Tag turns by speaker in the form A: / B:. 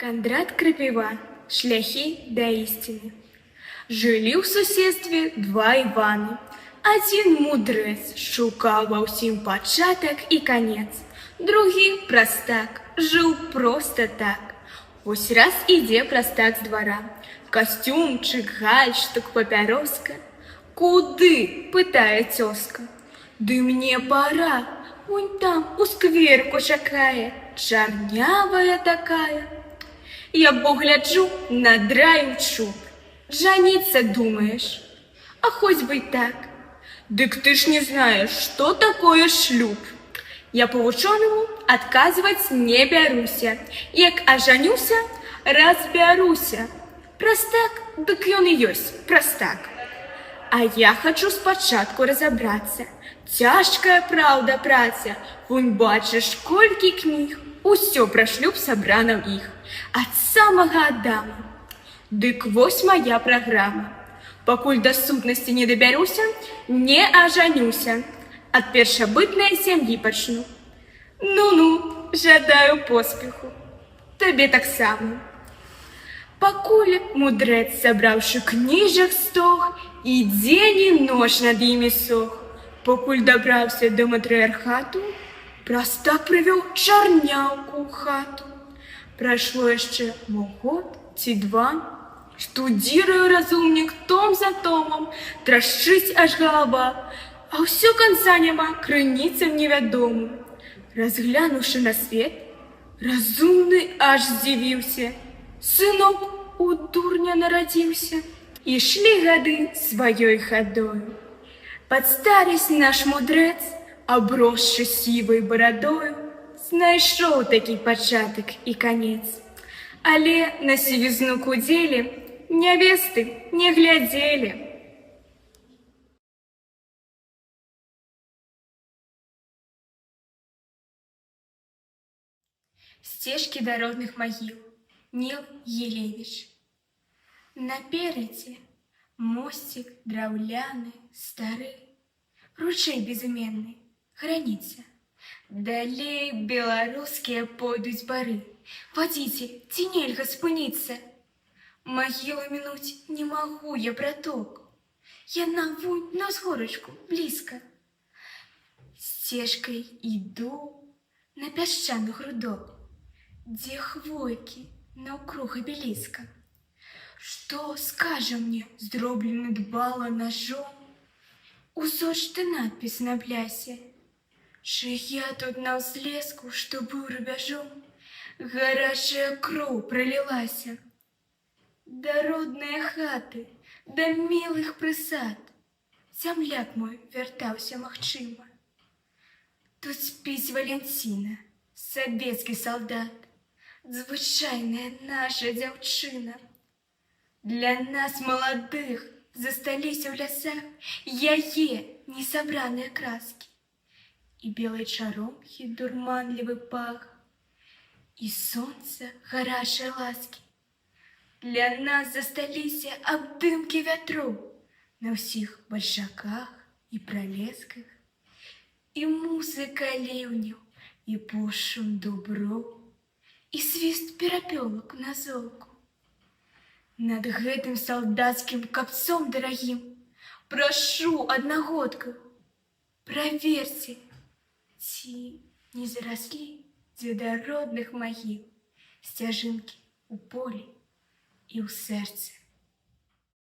A: Кондрат Крапива. Шляхи до истины. Жили в соседстве два Иваны. Один мудрец шукал во всем початок и конец. Другий простак жил просто так. Вось раз иде простак с двора. Костюмчик, гальштук, папироска. Куды? Пытает тезка. Да мне пора. Вон там у скверку чакае, чарнявая такая. Я погляджу, надраю чуб. Жаниться думаешь? А хоть бы и так. Дык ты ж не знаешь, что такое шлюб. Я по-ученому отказывать не бяруся. Як ажанюся, разбяруся. Простак, дык ён и ёсць простак. А я хочу спочатку разобраться. Тяжкая правда праца. Вунь бачыш, колькі кніг. Усё пра шлюб сабрана ў іх. Ад самага Адама. Дык вось моя праграма. Пакуль да сутнасці не дабяруся, не ажанюся. Ад першабытнай сям'і пачну. Ну-ну, жадаю поспеху. Табе таксама. Пакуль мудрэц, сабраўшы кніжак стог, і дзень і ноч над імі сох. Пакуль дабраўся да матрыархату, простак прывёў чарняўку ў хату. Прайшло яшчэ год ці два. Штудзірую разумнік том за томам, трашчыць аж галава, а ўсё канца няма крыніцам невядомым. Разглянуўшы на свет, разумны аж здзівіўся. Сынок у дурня нарадзіўся. Ішлі гады сваёй хадою. Пад старасць наш мудрэц, абросшы сівай барадою, знайшоў такі пачатак і канец. Але на сівізну кудзелі нявесты не глядзелі. Сцежкі да родных магіл. Нил Елевич. Наперадзе мосцік драўляны, стары, ручей безыменны, граніца. Далей беларускія пойдуць бары. Вадзіце, ці нельга спыніцца? Магілу мінуць не магу я, браток. Яна вунь на ўзгорачку, блізка. Сцежкай іду на пясчаны грудок, дзе хвойкі наўкруг абеліска. Што скажа мне зроблены дбала ножом? Узочты надпіс на блясе. Чыя тут на ўзлеску, што быў рубяжом, гарачая кроў пролілася. Да роднае хаты, да мілых прысад зямляк мой вяртаўся магчыма. Тут спіць Валенціна, савецкі салдат, звычайная наша дзяўчына. Для нас, маладых, засталіся ў лясах яе несабраныя краскі. І белай чаромхі дурманлівы пах, і сонца гарачай ласкі. Для нас засталіся абдымкі вятроў на ўсіх бальшаках і пралесках, і музыка ліўняў, і пошум дуброў, і свіст перапёлак на золку. Над гэтым салдацкім капцом дарагім прашу аднагодкаў, праверце, ці не зараслі дзе да родных магіл сцяжынкі ў полі і ў сэрцы.